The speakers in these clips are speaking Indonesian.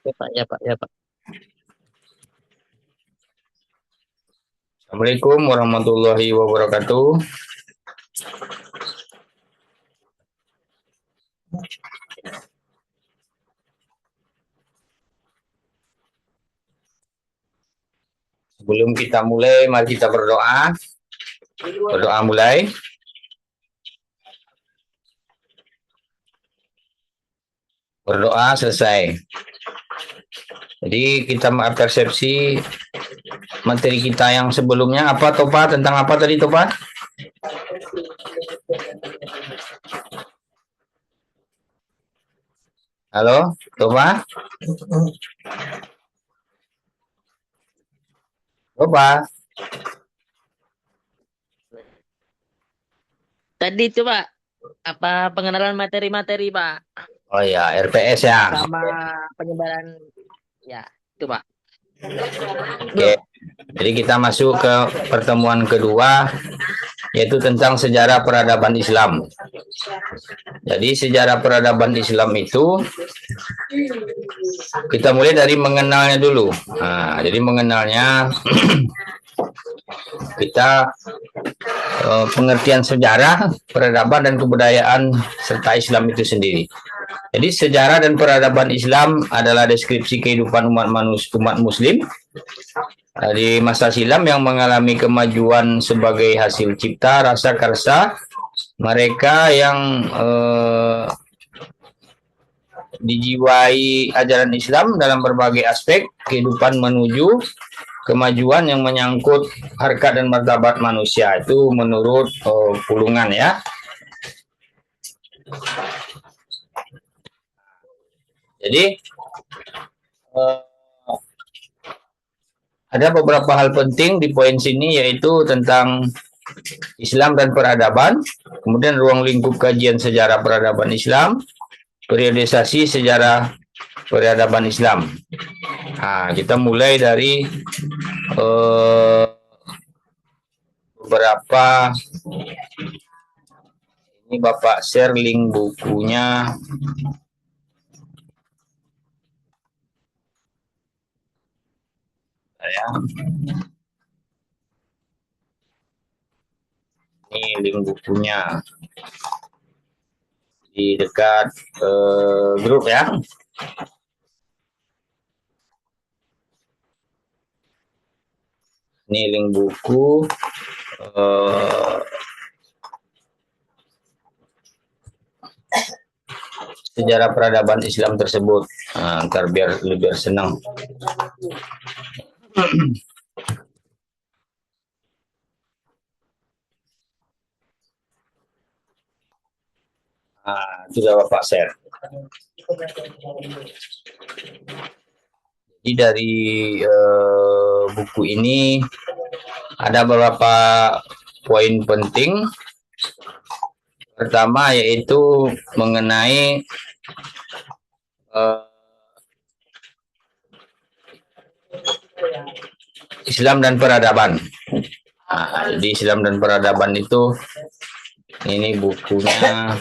Ya Pak, ya Pak, ya Pak. Assalamualaikum warahmatullahi wabarakatuh. Sebelum kita mulai, mari kita berdoa. Berdoa mulai. Berdoa selesai. Jadi kita persepsi materi kita yang sebelumnya apa Topa? Tentang apa tadi Topa? Halo Topa? Topa? Tadi itu Pak, apa pengenalan materi-materi Pak, Oh ya, RPS ya. sama penyebaran, ya itu Pak. Oke. Jadi kita masuk ke pertemuan kedua, yaitu tentang sejarah peradaban Islam. Jadi sejarah peradaban Islam itu kita mulai dari mengenalnya dulu. Nah, jadi mengenalnya kita pengertian sejarah, peradaban dan kebudayaan serta Islam itu sendiri. Jadi sejarah dan peradaban Islam adalah deskripsi kehidupan umat Muslim di masa silam yang mengalami kemajuan sebagai hasil cipta rasa karsa mereka yang dijiwai ajaran Islam dalam berbagai aspek kehidupan menuju kemajuan yang menyangkut harkat dan martabat manusia. Itu menurut Pulungan ya. Jadi ada beberapa hal penting di poin sini, yaitu tentang Islam dan peradaban, kemudian ruang lingkup kajian sejarah peradaban Islam, periodisasi sejarah peradaban Islam. Nah, kita mulai dari beberapa. Ini Bapak share link bukunya. Ya. Ini link bukunya di dekat grup ya. Ini link buku sejarah peradaban Islam tersebut. Nah, ntar biar lebih senang. Nah, sudah Bapak share. Jadi dari buku ini ada beberapa poin penting. Pertama yaitu mengenai Islam dan peradaban. Nah, jadi Islam dan peradaban itu ini bukunya.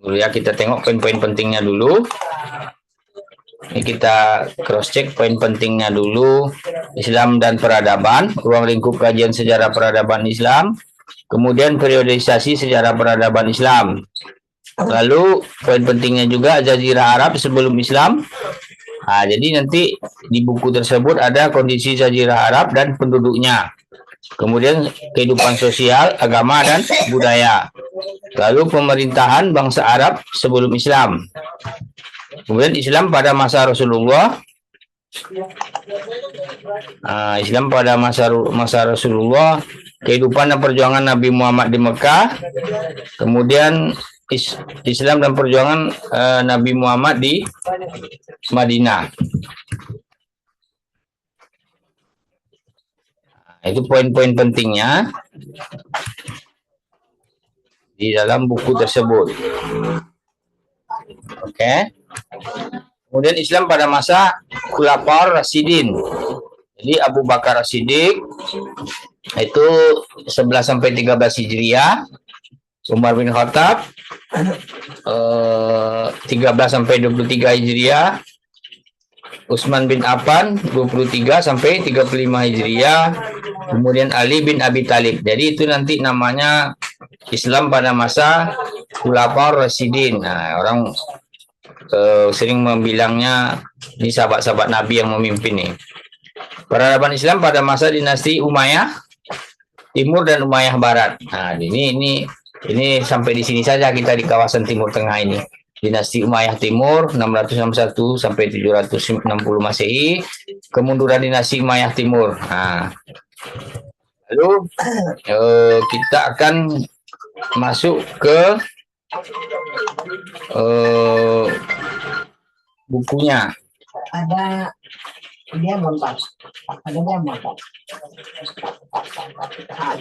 Dulu ya, kita tengok poin-poin pentingnya dulu. Ini kita cross check poin pentingnya dulu. Islam dan peradaban, ruang lingkup kajian sejarah peradaban Islam, kemudian periodisasi sejarah peradaban Islam. Lalu poin pentingnya juga Jazirah Arab sebelum Islam. Nah, jadi nanti di buku tersebut ada kondisi Jazirah Arab dan penduduknya. Kemudian kehidupan sosial, agama, dan budaya. Lalu pemerintahan bangsa Arab sebelum Islam. Kemudian Islam pada masa Rasulullah. Islam pada masa Rasulullah, kehidupan dan perjuangan Nabi Muhammad di Mekah. Kemudian Islam dan perjuangan Nabi Muhammad di Madinah. Itu poin-poin pentingnya di dalam buku tersebut. Oke. Kemudian Islam pada masa Khulafaur Rasyidin. Jadi Abu Bakar As-Siddiq itu 11 sampai 13 Hijriah. Umar bin Khattab 13 sampai 23 Hijriah, Utsman bin Affan 23 sampai 35 Hijriah, kemudian Ali bin Abi Thalib. Jadi itu nanti namanya Islam pada masa Khulafaur Rasyidin. Nah, orang sering membilangnya ini sahabat-sahabat Nabi yang memimpin nih. Peradaban Islam pada masa dinasti Umayyah Timur dan Umayyah Barat. Nah, ini sampai di sini saja kita di kawasan Timur Tengah ini. Dinasti Umayyah Timur 661 sampai 760 Masehi, kemunduran dinasti Umayyah Timur. Nah, lalu kita akan masuk ke bukunya. Ada diamond, Pak. Ada diamond.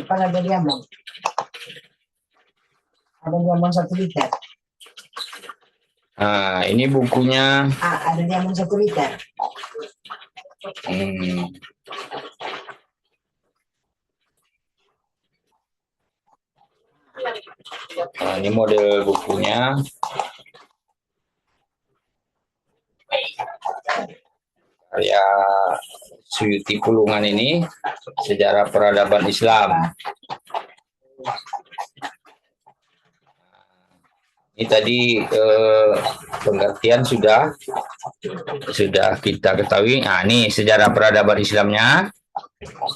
Depan ada diamond. Ada diamond 1 liter. Nah, ini bukunya. Ada diamond 1 liter. Nah, ini model bukunya. Karya Suyuti Pulungan ini, Sejarah Peradaban Islam. Ini tadi pengertian sudah kita ketahui. Nah, ini sejarah peradaban Islamnya,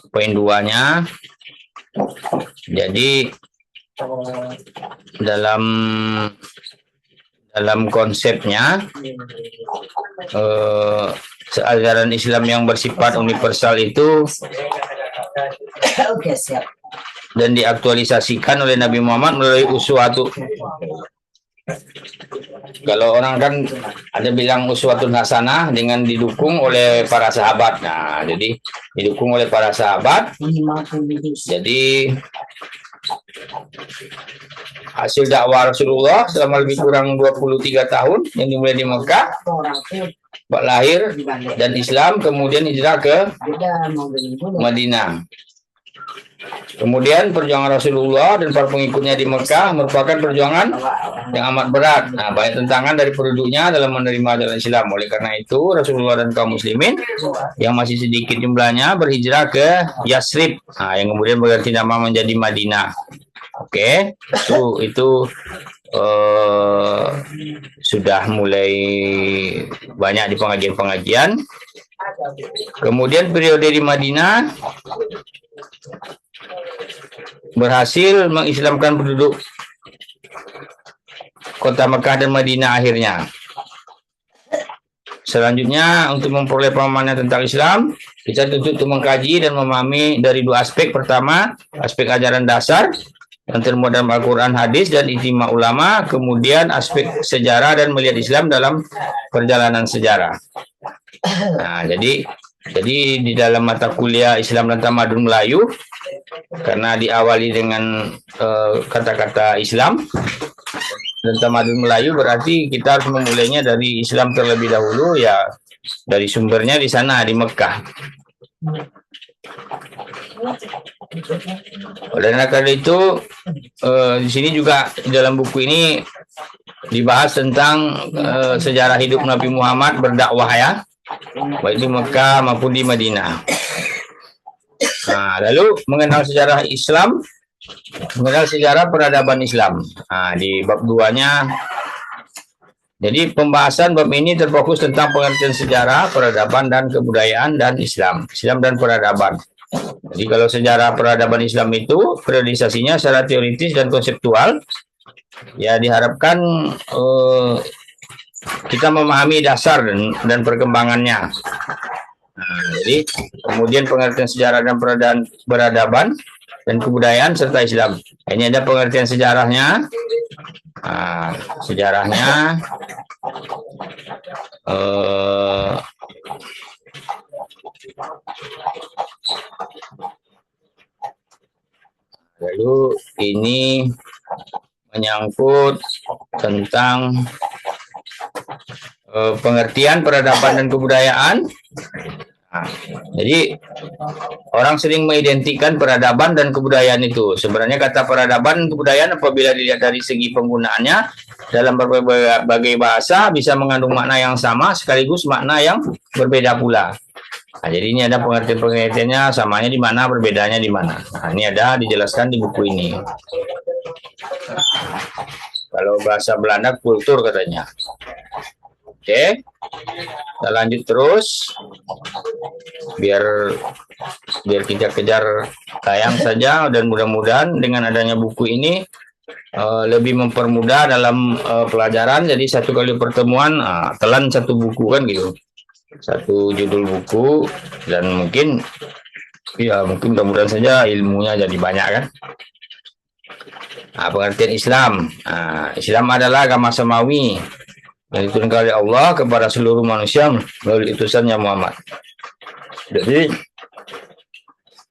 poin 2-nya. Jadi dalam konsepnya ajaran Islam yang bersifat universal itu Oke, siap. dan diaktualisasikan oleh Nabi Muhammad melalui uswatun. Kalau orang kan ada bilang uswatun hasanah dengan didukung oleh para sahabat. Nah, jadi didukung oleh para sahabat. Jadi hasil dakwah Rasulullah selama lebih kurang 23 tahun yang dimulai di Mekah, lahir dan Islam, kemudian hijrah ke Madinah. Kemudian perjuangan Rasulullah dan para pengikutnya di Mekah merupakan perjuangan yang amat berat. Nah, banyak tentangan dari penduduknya dalam menerima ajaran Islam. Oleh karena itu, Rasulullah dan kaum muslimin yang masih sedikit jumlahnya berhijrah ke Yasrib, yang kemudian berganti nama menjadi Madinah. Oke, itu sudah mulai banyak di pengajian-pengajian. Kemudian periode di Madinah berhasil mengislamkan penduduk kota Mekah dan Madinah akhirnya. Selanjutnya, untuk memperoleh pemahaman tentang Islam, kita tuntut untuk mengkaji dan memahami dari 2 aspek. Pertama, aspek ajaran dasar yang termuat dalam Al-Quran, hadis, dan ijma ulama. Kemudian aspek sejarah dan melihat Islam dalam perjalanan sejarah. Nah, jadi di dalam mata kuliah Islam dan Tamadun Melayu, karena diawali dengan kata-kata Islam dan Tamadun Melayu, berarti kita harus memulainya dari Islam terlebih dahulu, ya dari sumbernya di sana di Mekah. Oleh karena itu, di sini juga di dalam buku ini dibahas tentang sejarah hidup Nabi Muhammad berdakwah, ya, baik di Mekah maupun di Madinah. Nah, lalu mengenal sejarah Islam, mengenal sejarah peradaban Islam. Nah, di bab 2-nya, jadi pembahasan bab ini terfokus tentang pengertian sejarah, peradaban, dan kebudayaan, dan Islam dan peradaban. Jadi kalau sejarah peradaban Islam itu periodisasinya secara teoritis dan konseptual, ya diharapkan kita memahami dasar dan perkembangannya. Nah, jadi kemudian pengertian sejarah dan peradaban dan kebudayaan serta Islam. Ini ada pengertian sejarahnya. Nah, sejarahnya lalu ini menyangkut tentang pengertian peradaban dan kebudayaan. Nah, jadi orang sering mengidentikan peradaban dan kebudayaan itu. Sebenarnya kata peradaban dan kebudayaan apabila dilihat dari segi penggunaannya dalam berbagai bahasa bisa mengandung makna yang sama sekaligus makna yang berbeda pula. Nah, jadi ini ada pengertian-pengertiannya, samanya di mana, berbedanya di mana. Nah, ini ada dijelaskan di buku ini. Kalau bahasa Belanda kultur katanya. Oke, kita lanjut terus. Biar kita kejar tayang saja, dan mudah-mudahan dengan adanya buku ini lebih mempermudah dalam pelajaran. Jadi satu kali pertemuan telan satu buku kan gitu, satu judul buku, dan mungkin mudah-mudahan saja ilmunya jadi banyak kan. Pengertian Islam. Islam adalah agama samawi yang diturunkan oleh Allah kepada seluruh manusia melalui utusannya Muhammad. Jadi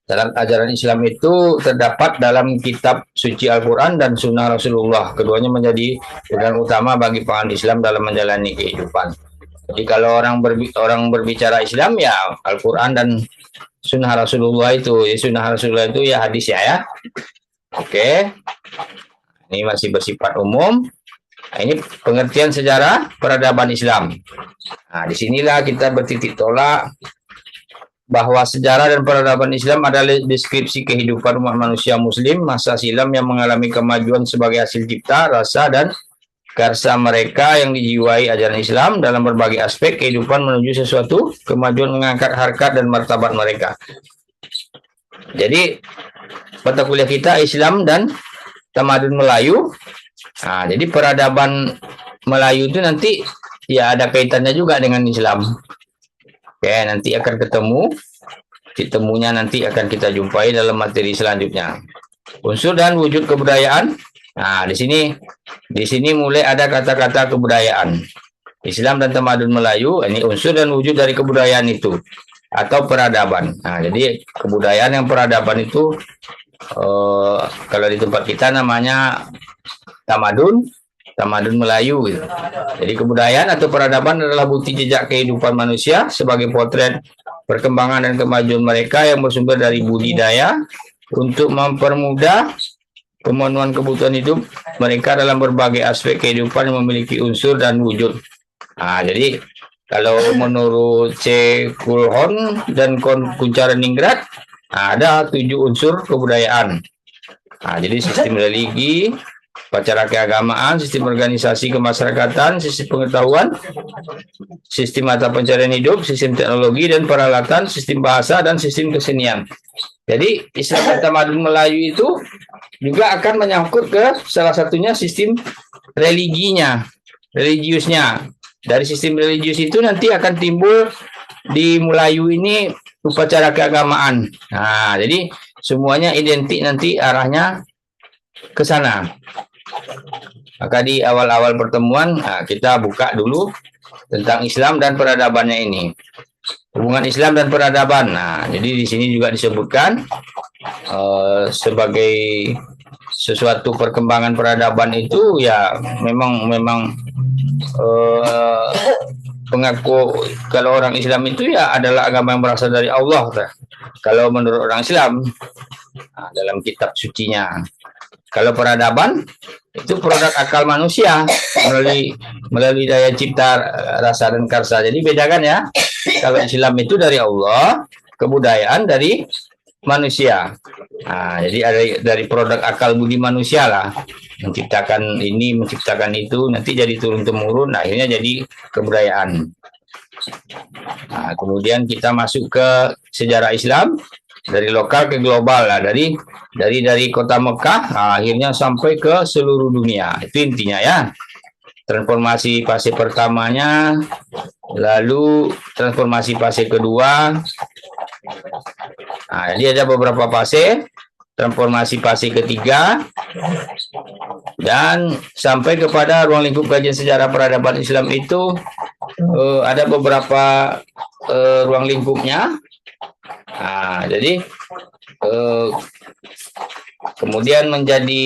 dalam ajaran Islam itu terdapat dalam kitab suci Al-Quran dan Sunnah Rasulullah. Keduanya menjadi pegangan utama bagi penganut Islam dalam menjalani kehidupan. Jadi kalau orang berbicara Islam ya Al-Quran dan Sunnah Rasulullah itu. Sunnah Rasulullah itu ya hadis ya. Oke. Ini masih bersifat umum. Nah, ini pengertian sejarah peradaban Islam. Nah, disinilah kita bertitik tolak bahwa sejarah dan peradaban Islam adalah deskripsi kehidupan umat manusia Muslim masa silam yang mengalami kemajuan sebagai hasil cipta, rasa, dan karsa mereka yang dijiwai ajaran Islam dalam berbagai aspek kehidupan menuju sesuatu kemajuan mengangkat harkat dan martabat mereka. Jadi mata kuliah kita Islam dan tamadun Melayu. Nah, jadi peradaban Melayu itu nanti ya ada kaitannya juga dengan Islam. Oke, nanti akan ketemu. Ditemunya nanti akan kita jumpai dalam materi selanjutnya. Unsur dan wujud kebudayaan. Nah, di sini mulai ada kata-kata kebudayaan. Islam dan tamadun Melayu, ini unsur dan wujud dari kebudayaan itu atau peradaban. Nah, jadi kebudayaan yang peradaban itu kalau di tempat kita namanya tamadun Melayu gitu. Jadi kebudayaan atau peradaban adalah bukti jejak kehidupan manusia sebagai potret perkembangan dan kemajuan mereka yang bersumber dari budidaya untuk mempermudah pemenuhan kebutuhan hidup mereka dalam berbagai aspek kehidupan yang memiliki unsur dan wujud. Nah, jadi kalau menurut C. Kulhon dan Kunchareningrat ada 7 unsur kebudayaan. Nah, jadi sistem religi, upacara keagamaan, sistem organisasi kemasyarakatan, sistem pengetahuan, sistem mata pencarian hidup, sistem teknologi dan peralatan, sistem bahasa, dan sistem kesenian. Jadi Islam dan tamadun Melayu itu juga akan menyangkut ke salah satunya sistem religiusnya. Dari sistem religius itu nanti akan timbul di Melayu ini upacara keagamaan. Nah, jadi semuanya identik nanti arahnya ke sana. Maka di awal-awal pertemuan kita buka dulu tentang Islam dan peradabannya ini. Hubungan Islam dan peradaban. Nah, jadi di sini juga disebutkan sebagai sesuatu perkembangan peradaban itu ya memang pengaku kalau orang Islam itu ya adalah agama yang berasal dari Allah. Kalau menurut orang Islam dalam kitab sucinya. Kalau peradaban itu produk akal manusia melalui daya cipta, rasa, dan karsa. Jadi bedakan ya. Kalau Islam itu dari Allah, kebudayaan dari manusia. Nah, jadi ada dari produk akal budi manusia lah, menciptakan ini, menciptakan itu, nanti jadi turun temurun, akhirnya jadi kebudayaan. Nah, kemudian kita masuk ke sejarah Islam dari lokal ke global lah, dari kota Mekah, akhirnya sampai ke seluruh dunia. Itu intinya ya. Transformasi fase pertamanya, lalu transformasi fase kedua. Nah, jadi ada beberapa fase, transformasi fase ketiga, dan sampai kepada ruang lingkup kajian sejarah peradaban Islam itu ada beberapa ruang lingkupnya. Nah, jadi kemudian menjadi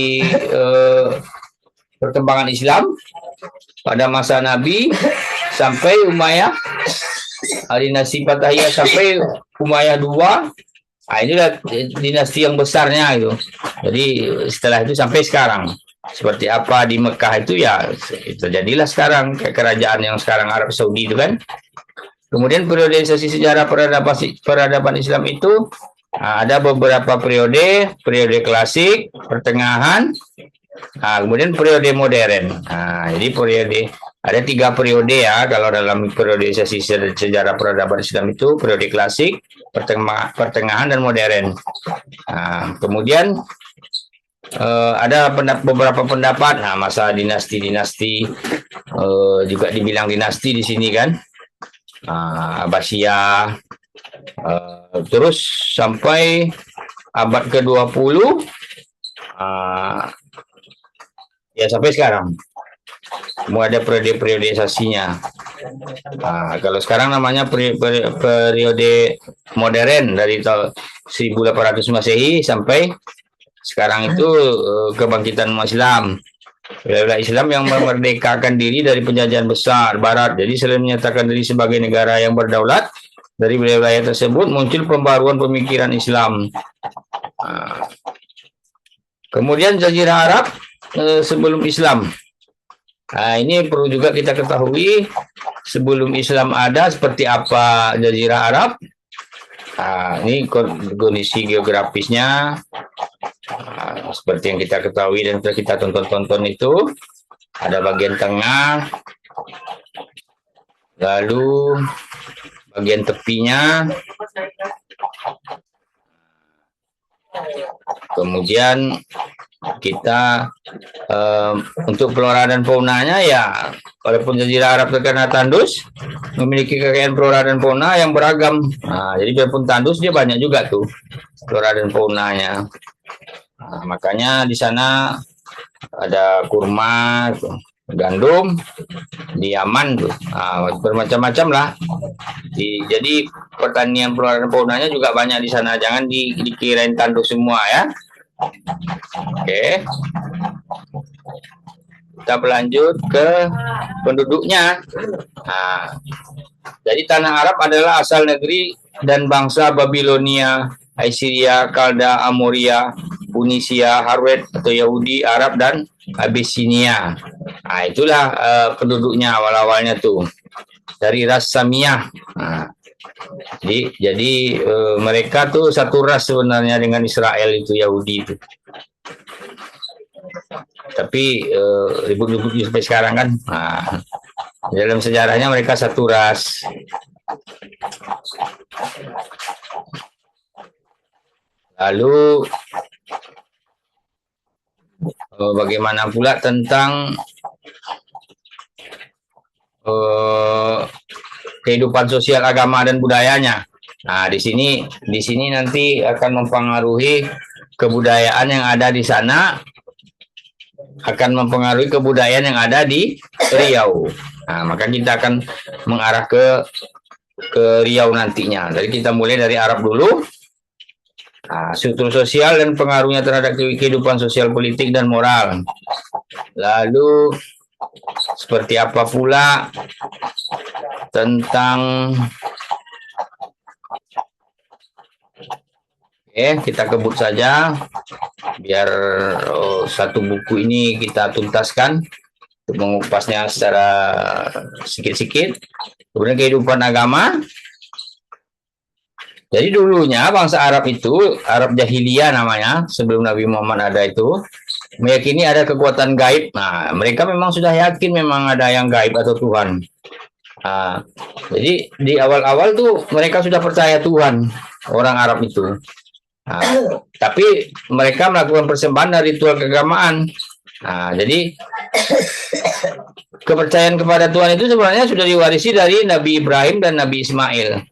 perkembangan Islam pada masa Nabi sampai Umayyah dinasti Fatahiyah sampai Umayyah II. Nah, inilah dinasti yang besarnya itu. Jadi setelah itu sampai sekarang. Seperti apa di Mekah itu ya terjadilah sekarang kerajaan yang sekarang Arab Saudi itu kan. Kemudian periodisasi sejarah peradaban Islam itu ada beberapa periode, periode klasik, pertengahan, kemudian periode modern. Jadi ada 3 periode ya kalau dalam periodisasi sejarah peradaban Islam itu periode klasik, pertengahan dan modern. Kemudian ada beberapa pendapat, masa dinasti-dinasti juga dibilang dinasti di sini kan, Abbasiyah, terus sampai abad ke-20, ya sampai sekarang. Semua ada periodisasinya. Kalau sekarang namanya periode modern dari tahun 1800 Masehi sampai sekarang itu kebangkitan umat Islam. Wilayah Islam yang memerdekakan diri dari penjajahan besar Barat. Jadi selain menyatakan diri sebagai negara yang berdaulat, dari wilayah tersebut muncul pembaruan pemikiran Islam. Kemudian Jazirah Arab sebelum Islam. Ini perlu juga kita ketahui sebelum Islam ada seperti apa Jazirah Arab. Ini kondisi geografisnya seperti yang kita ketahui dan kita tonton itu. Ada bagian tengah, lalu bagian tepinya, kemudian kita untuk flora dan faunanya ya, walaupun Jazirah Arab terkena tandus, memiliki kekayaan flora dan fauna yang beragam. Jadi biarpun tandus dia banyak juga tuh flora dan faunanya. Makanya di sana ada kurma, gandum, di Yaman tuh, bermacam-macam lah. Jadi pertanian flora dan faunanya juga banyak di sana. Jangan dikirain tandus semua ya. Oke. Kita berlanjut ke penduduknya. Jadi tanah Arab adalah asal negeri dan bangsa Babilonia, Assyria, Kalda, Amoria, Punisia, Harwet atau Yahudi, Arab dan Abyssinia. Itulah penduduknya awal-awalnya tuh dari ras Samiyah. Jadi mereka tuh satu ras sebenarnya dengan Israel itu, Yahudi itu. Tapi ribut-ribut sampai sekarang kan. Dalam sejarahnya mereka satu ras. Lalu bagaimana pula tentang kehidupan sosial, agama dan budayanya. Di sini nanti akan mempengaruhi kebudayaan yang ada di sana, akan mempengaruhi kebudayaan yang ada di Riau. Maka kita akan mengarah ke Riau nantinya. Jadi kita mulai dari Arab dulu. Struktur sosial dan pengaruhnya terhadap kehidupan sosial, politik dan moral. Lalu seperti apa pula tentang kita kebut saja biar satu buku ini kita tuntaskan untuk mengupasnya secara sedikit-sedikit. Kemudian kehidupan agama. Jadi dulunya bangsa Arab itu, Arab Jahiliyah namanya, sebelum Nabi Muhammad ada itu, meyakini ada kekuatan gaib. Mereka memang sudah yakin memang ada yang gaib atau Tuhan. Jadi di awal-awal tuh mereka sudah percaya Tuhan, orang Arab itu. Tapi mereka melakukan persembahan dan ritual keagamaan. Jadi kepercayaan kepada Tuhan itu sebenarnya sudah diwarisi dari Nabi Ibrahim dan Nabi Ismail.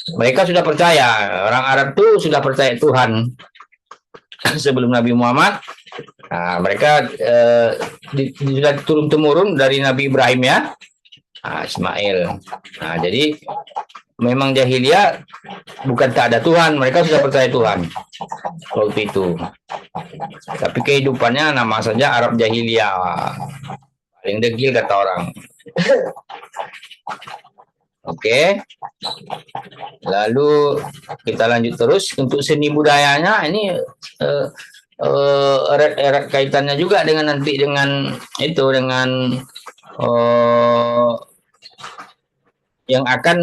Mereka sudah percaya, orang Arab tuh sudah percaya Tuhan sebelum Nabi Muhammad. Mereka sudah turun-temurun dari Nabi Ibrahim ya, Ismail. Jadi memang jahiliyah bukan tak ada Tuhan, mereka sudah percaya Tuhan waktu itu. Tapi kehidupannya nama saja Arab jahiliyah, paling degil kata orang. Oke. Lalu kita lanjut terus untuk seni budayanya ini erat kaitannya juga dengan nanti dengan itu dengan eh, yang akan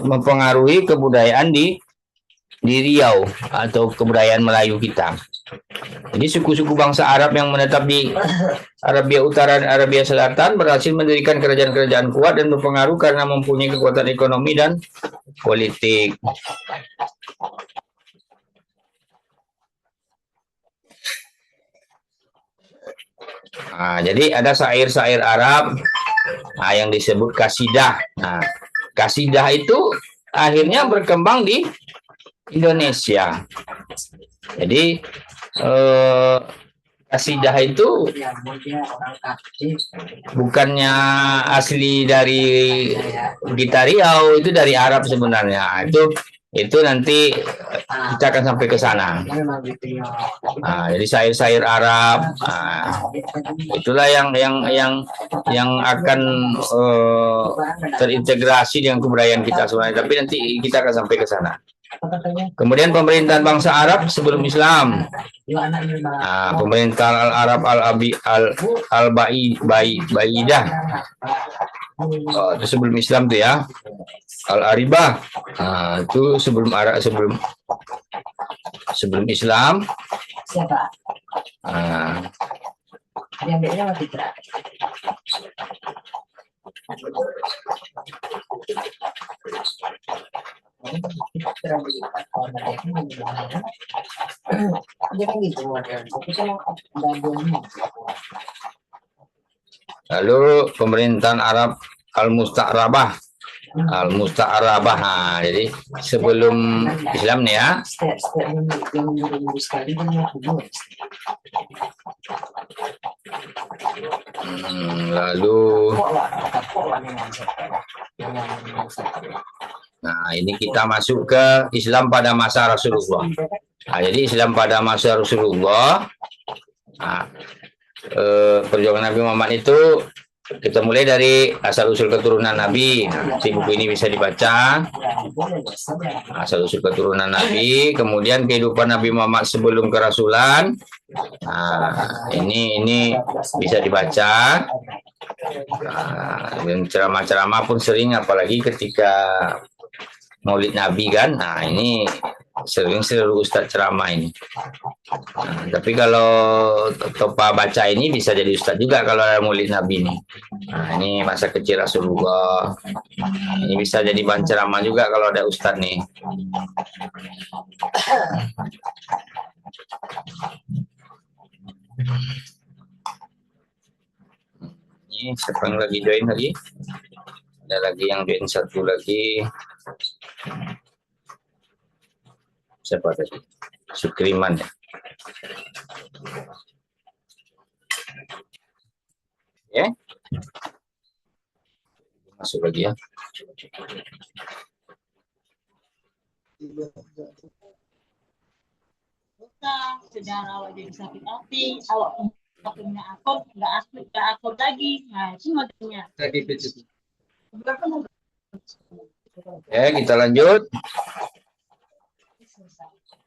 mempengaruhi kebudayaan di Riau atau kebudayaan Melayu kita. Jadi suku-suku bangsa Arab yang menetap di Arabia Utara dan Arabia Selatan berhasil mendirikan kerajaan-kerajaan kuat dan berpengaruh karena mempunyai kekuatan ekonomi dan politik. Nah, jadi ada syair-syair Arab yang disebut kasidah. Nah, kasidah itu akhirnya berkembang di Indonesia. Jadi kasidah itu bukannya asli dari kita Riau, itu dari Arab sebenarnya. Itu nanti kita akan sampai ke sana. Jadi syair-syair Arab, itulah yang akan terintegrasi dengan kebudayaan kita sebenarnya. Tapi nanti kita akan sampai ke sana. Kemudian pemerintahan bangsa Arab sebelum Islam. Pemerintahan Arab Al-Baidah. Itu sebelum Islam tuh ya. Al-Aribah. Itu sebelum Arab sebelum Islam. Siapa? Yang beda sama Fitra. Lalu pemerintahan Arab Al-Musta'rabah. Al-Musta'rabah. Jadi sebelum Islam nih ya. Lalu ini kita masuk ke Islam pada masa Rasulullah. Jadi Islam pada masa Rasulullah, perjuangan Nabi Muhammad itu kita mulai dari asal usul keturunan Nabi. Si buku ini bisa dibaca. Asal usul keturunan Nabi, kemudian kehidupan Nabi Muhammad sebelum kerasulan. Ini bisa dibaca. Dan ceramah-ceramah pun sering, apalagi ketika Maulid Nabi kan. Ini sering seluruh ustadz ceramah ini. Tapi kalau Topa baca ini bisa jadi ustadz juga kalau ada Maulid Nabi ini. Ini masa kecil Rasulullah. Ini bisa jadi bahan ceramah juga kalau ada ustadz nih. Ini siapa yang lagi join lagi? Ada lagi yang join satu lagi. Siapa tadi? Sukriman ya. Ya. Masuk lagi ya. Sejarah awak jadi sakit hati, awak punya akun, nggak akun lagi. Nah, itu modelnya. Ya, kita lanjut.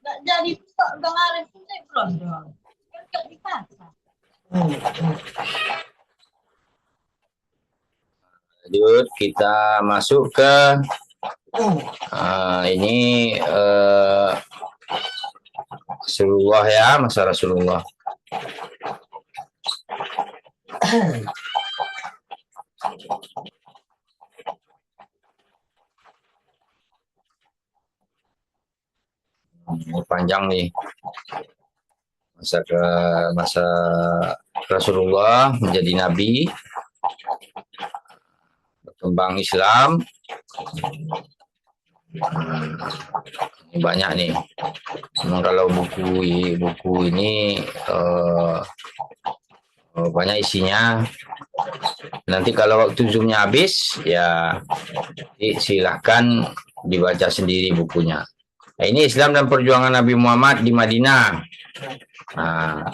Nggak jadi Bang Arif ini belum dong. Kan nggak dipaksa. Lanjut, kita masuk ke ini Rasulullah ya, masa Rasulullah. Ini panjang nih masa Rasulullah menjadi nabi, berkembang Islam. Ini banyak nih. Memang kalau buku ini banyak isinya. Nanti kalau waktu zoomnya habis ya silahkan dibaca sendiri bukunya. Nah, ini Islam dan perjuangan Nabi Muhammad di Madinah. Nah,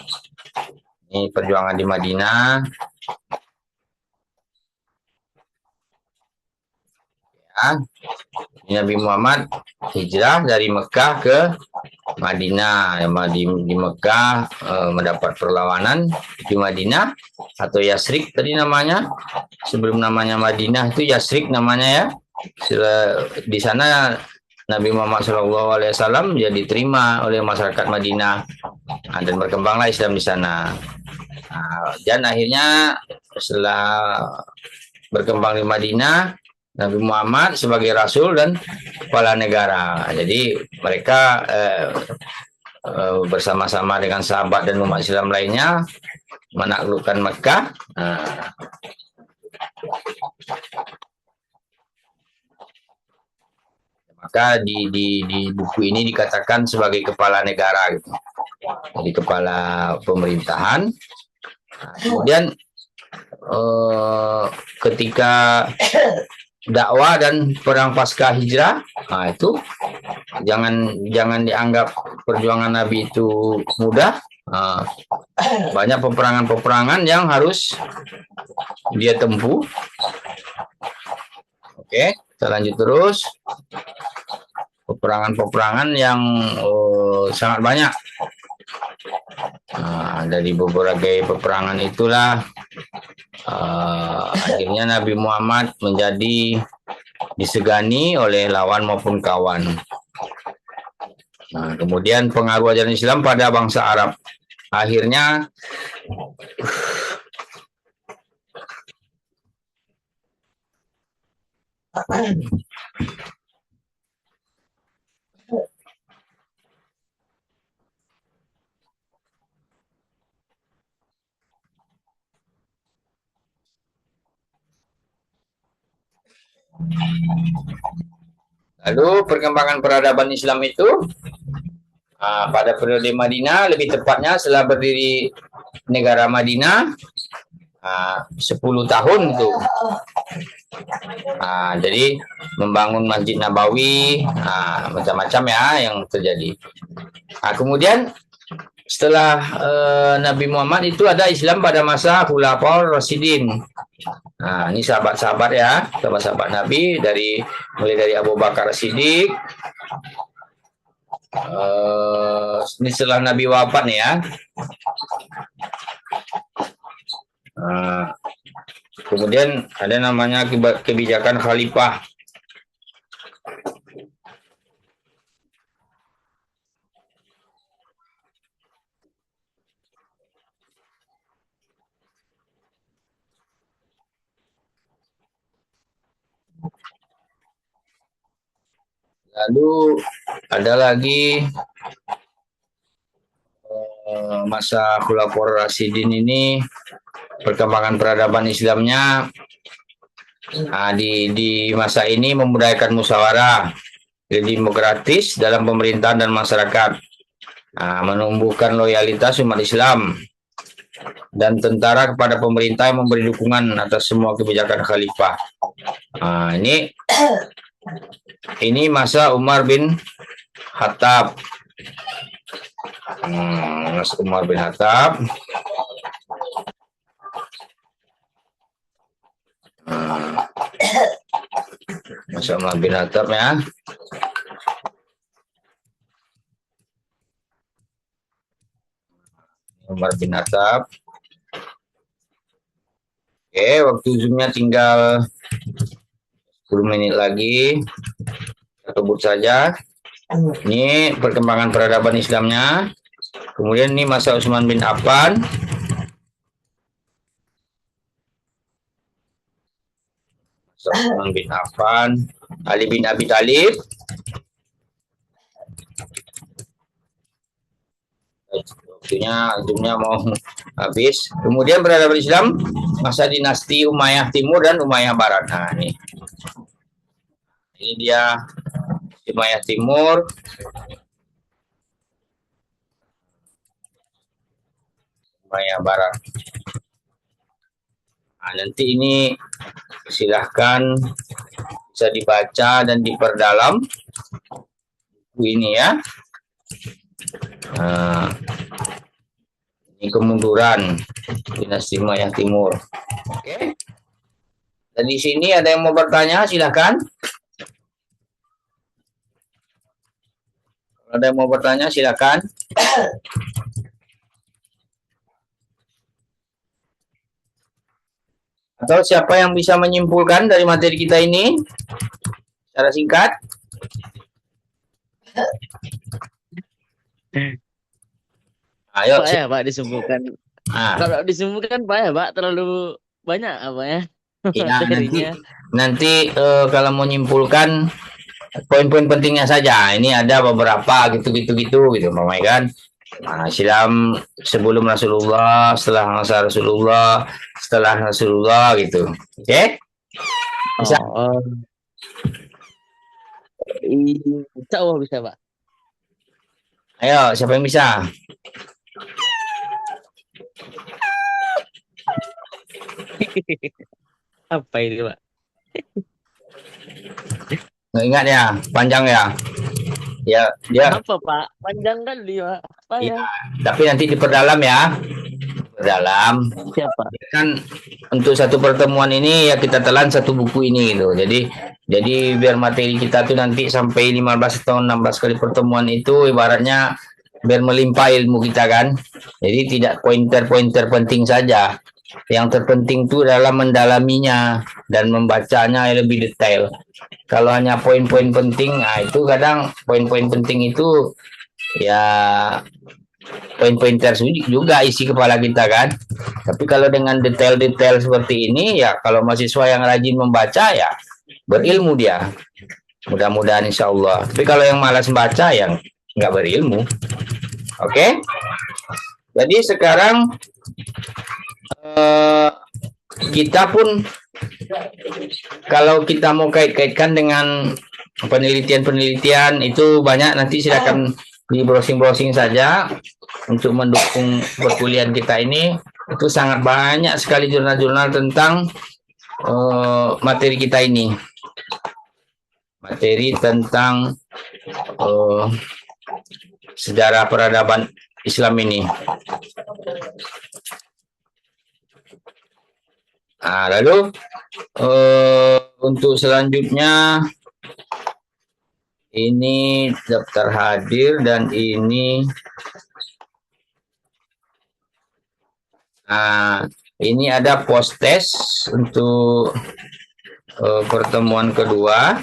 ini perjuangan di Madinah. Ya, Nabi Muhammad hijrah dari Mekah ke Madinah. Di Mekah mendapat perlawanan di Madinah atau Yasrib tadi namanya. Sebelum namanya Madinah itu Yasrib namanya ya. Di sana Nabi Muhammad SAW dia diterima oleh masyarakat Madinah dan berkembanglah Islam di sana. Dan akhirnya setelah berkembang di Madinah, Nabi Muhammad sebagai Rasul dan kepala negara. Jadi mereka bersama-sama dengan sahabat dan umat Islam lainnya menaklukkan Mekah. Maka di buku ini dikatakan sebagai kepala negara gitu. Jadi kepala pemerintahan. Kemudian ketika dakwah dan perang pasca hijrah, itu jangan dianggap perjuangan Nabi itu mudah. Banyak peperangan yang harus dia tempuh. Oke, kita lanjut terus. Peperangan yang sangat banyak. Dari beberapa peperangan itulah akhirnya Nabi Muhammad menjadi disegani oleh lawan maupun kawan. Kemudian pengaruh ajaran Islam pada bangsa Arab. Akhirnya lalu perkembangan peradaban Islam itu pada periode Madinah, lebih tepatnya setelah berdiri negara Madinah 10 tahun itu. Jadi membangun Masjid Nabawi, macam-macam ya yang terjadi. Kemudian setelah Nabi Muhammad itu ada Islam pada masa Khulafaur Rasyidin. Ini sahabat-sahabat ya, sahabat-sahabat Nabi mulai dari Abu Bakar Siddiq. Ini setelah Nabi wafat nih ya. Kemudian ada namanya kebijakan khalifah. Lalu ada lagi masa Khulafaur Rasyidin ini, perkembangan peradaban Islamnya di masa ini memudayakan musyawarah demokratis dalam pemerintahan dan masyarakat, menumbuhkan loyalitas umat Islam dan tentara kepada pemerintah yang memberi dukungan atas semua kebijakan khalifah. Ini masa Umar bin Khattab. Masa Umar bin Khattab. Masa Umar bin Khattab ya. Umar bin Khattab. Oke, waktu zoomnya tinggal 10 menit lagi. Kita sebut saja. Ini perkembangan peradaban Islamnya. Kemudian ini masa Utsman bin Affan. Utsman bin Affan, Ali bin Abi Thalib. Waktunya zoomnya mau habis. Kemudian peradaban Islam masa dinasti Umayyah Timur dan Umayyah Barat. Ini dia Umayyah Timur. Umayyah Barat. Nanti ini silahkan bisa dibaca dan diperdalam buku ini ya. Ini kemunduran dinasti Umayyah Timur. Oke. Dan di sini ada yang mau bertanya, silahkan. Ada yang mau bertanya silakan. Atau siapa yang bisa menyimpulkan dari materi kita ini secara singkat? Ayo. Pak ya, Pak disebutkan. Nah, Kalau disebutkan Pak ya, Pak terlalu banyak apa ya ya, materinya. nanti kalau mau nyimpulkan poin-poin pentingnya saja. Ini ada beberapa gitu, Mama kan. Nah, Islam sebelum Rasulullah, setelah masa Rasulullah, setelah Rasulullah gitu. Oke? Bisa? Oh, insya Allah bisa, Pak. Ayo, siapa yang bisa? Apa ini, Pak? Nggak ingat ya, panjang ya. Ya, dia. Apa, Pak? Panjang kali, Pak. Apa ya? Tapi nanti diperdalam ya. Perdalam. Siapa? Kan untuk satu pertemuan ini ya kita telan satu buku ini gitu. Jadi biar materi kita tuh nanti sampai 15 atau 16 kali pertemuan itu ibaratnya biar melimpah ilmu kita kan. Jadi tidak pointer-pointer penting saja. Yang terpenting itu adalah mendalaminya dan membacanya lebih detail. Kalau hanya poin-poin penting, nah itu kadang poin-poin penting itu ya poin-poin tersebut juga isi kepala kita kan. Tapi kalau dengan detail-detail seperti ini ya kalau mahasiswa yang rajin membaca ya berilmu dia. Mudah-mudahan insya Allah. Tapi kalau yang malas membaca yang nggak berilmu. Oke? Jadi sekarang kita pun kalau kita mau kait-kaitkan dengan penelitian-penelitian itu banyak, nanti silakan di browsing-browsing saja untuk mendukung perkuliahan kita ini. Itu sangat banyak sekali jurnal-jurnal tentang materi kita ini, materi tentang sejarah peradaban Islam ini. Nah, lalu untuk selanjutnya ini daftar hadir dan ini ini ada post test untuk pertemuan kedua.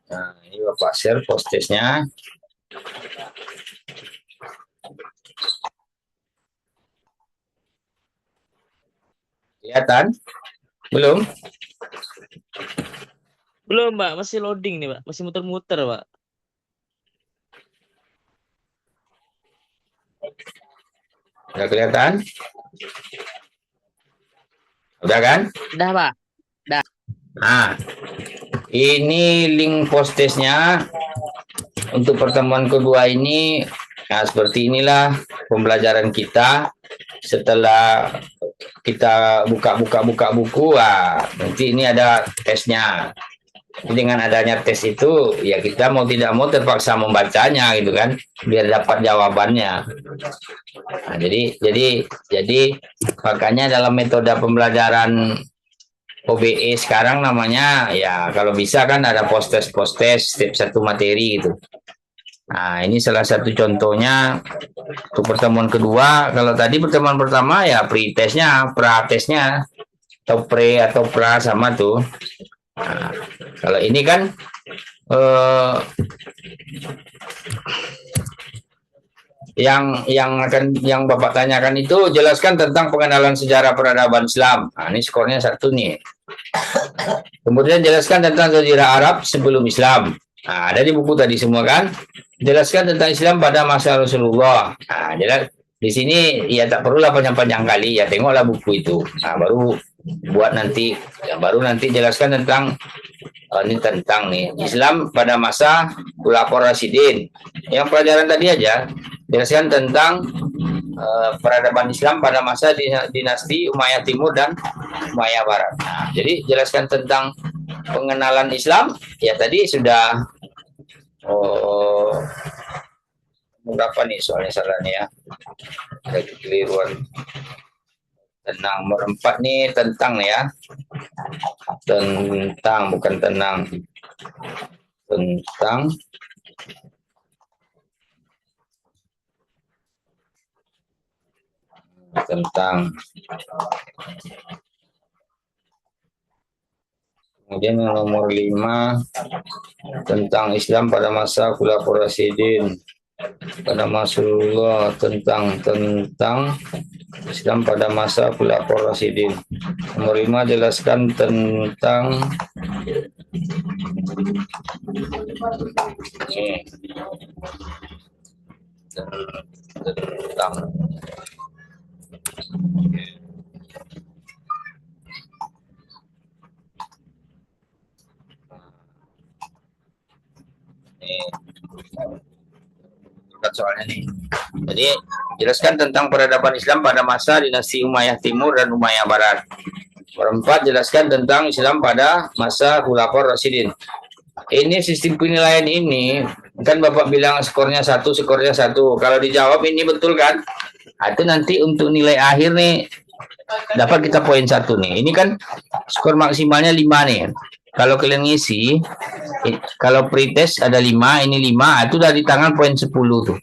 Nah, ini Bapak share post testnya. Kelihatan? Belum? Belum, Pak. Masih loading nih, Pak. Masih muter-muter, Pak. Udah kelihatan? Udah kan? Udah, Pak. Nah, ini link post testnya untuk pertemuan kedua ini. Nah, seperti inilah pembelajaran kita setelah kita buka buku. Nanti ini ada tesnya. Dengan adanya tes itu ya kita mau tidak mau terpaksa membacanya gitu kan, biar dapat jawabannya. Nah, jadi makanya dalam metode pembelajaran OBE sekarang namanya ya kalau bisa kan ada post test setiap satu materi gitu. Nah, ini salah satu contohnya untuk pertemuan kedua. Kalau tadi pertemuan pertama ya pre-testnya, pra-testnya atau pre atau pra sama tuh. Nah, kalau ini kan yang Bapak tanyakan itu jelaskan tentang pengenalan sejarah peradaban Islam. Nah, ini skornya 1 nih. Kemudian jelaskan tentang sejarah Arab sebelum Islam. Nah, ada di buku tadi semua kan. Jelaskan tentang Islam pada masa Rasulullah. Nah, jelas di sini ya tak perlulah panjang-panjang kali ya, tengoklah buku itu. Nah, baru buat nanti ya, baru nanti jelaskan tentang ini tentang nih Islam pada masa Khulafaur Rasyidin. Yang pelajaran tadi aja jelaskan tentang peradaban Islam pada masa dinasti Umayyah Timur dan Umayyah Barat. Nah, jadi jelaskan tentang pengenalan Islam ya tadi sudah berapa nih soalnya salahnya ya, ada kekeliruan. Tenang. Nomor 4 nih tentang nih ya. Tentang, bukan tenang. Tentang. Tentang. Kemudian yang nomor 5 tentang Islam pada masa Khulafaur Rasyidin. Pada Rasulullah tentang Islam pada masa Khulafaur Rasyidin. Nomor 5 jelaskan tentang tentang soalnya nih. Jadi jelaskan tentang peradaban Islam pada masa dinasti Umayyah Timur dan Umayyah Barat. Nomor 4 jelaskan tentang Islam pada masa Khulafaur Rasyidin. Ini sistem penilaian ini kan Bapak bilang skornya 1, skornya 1. Kalau dijawab ini betul kan? Itu nanti untuk nilai akhir nih dapat kita poin 1 nih. Ini kan skor maksimalnya 5 nih. Kalau kalian ngisi, kalau pretest ada 5, ini 5, itu dari tangan poin 10 tuh.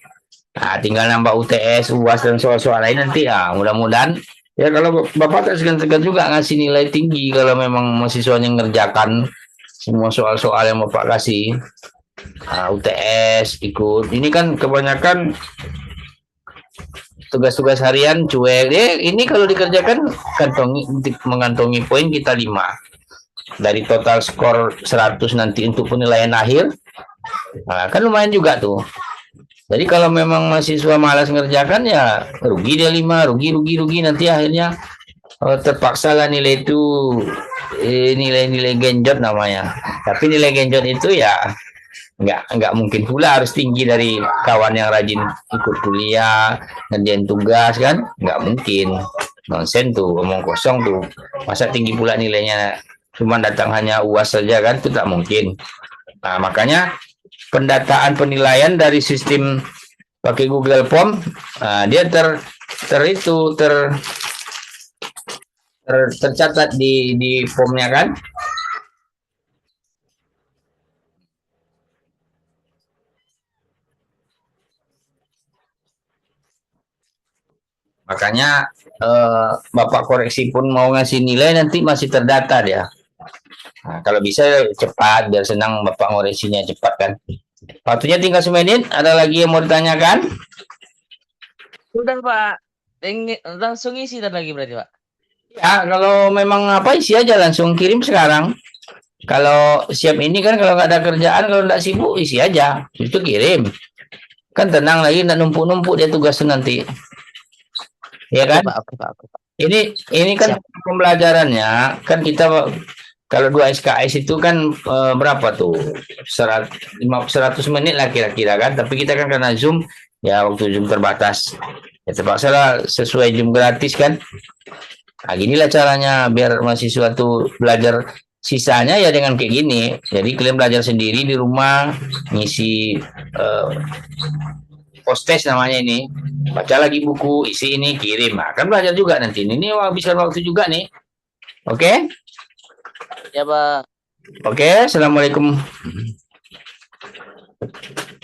Nah, tinggal nambah UTS, UAS dan soal-soal lain nanti. Mudah-mudahan ya kalau Bapak tak segan-segan juga ngasih nilai tinggi kalau memang mahasiswanya ngerjakan semua soal-soal yang Bapak kasih. UTS ikut. Ini kan kebanyakan tugas-tugas harian cuek. Ini kalau dikerjakan mengantongi poin kita 5. Dari total skor 100 nanti untuk penilaian akhir. Kan lumayan juga tuh. Jadi kalau memang mahasiswa malas ngerjakan ya rugi dia 5, rugi nanti akhirnya terpaksa lah nilai itu nilai genjot namanya. Tapi nilai genjot itu ya nggak mungkin pula harus tinggi dari kawan yang rajin ikut kuliah, ngerjain tugas kan, nggak mungkin. Nonsen tuh, omong kosong tuh. Masa tinggi pula nilainya cuma datang hanya UAS saja kan, itu tak mungkin. Nah, makanya pendataan penilaian dari sistem pakai Google Form, dia tercatat di formnya kan. Makanya Bapak koreksi pun mau ngasih nilai nanti masih terdata dia. Nah, kalau bisa cepat biar senang Bapak ngoreksinya cepat kan. Waktunya tinggal 1 menit. Ada lagi yang mau ditanyakan? Sudah Pak. Langsung isi lagi berarti Pak. Ya, kalau memang apa isi aja langsung kirim sekarang. Kalau siap ini kan kalau nggak ada kerjaan, kalau nggak sibuk isi aja. Itu kirim. Kan tenang lagi, nggak numpuk-numpuk dia tugasnya nanti. Ya kan? Oke, Pak. Ini kan pembelajarannya kan kita kalau 2 SKS itu kan berapa tuh 100 menit lah kira-kira kan, tapi kita kan karena Zoom ya waktu Zoom terbatas ya terpaksa lah sesuai Zoom gratis kan. Nah ginilah caranya biar mahasiswa tuh belajar, sisanya ya dengan kayak gini. Jadi kalian belajar sendiri di rumah, ngisi post-test namanya ini, baca lagi buku, isi ini, kirim. Nah, kan belajar juga nanti. Ini habiskan waktu juga nih. Oke? Ya Pak. Oke, Assalamualaikum.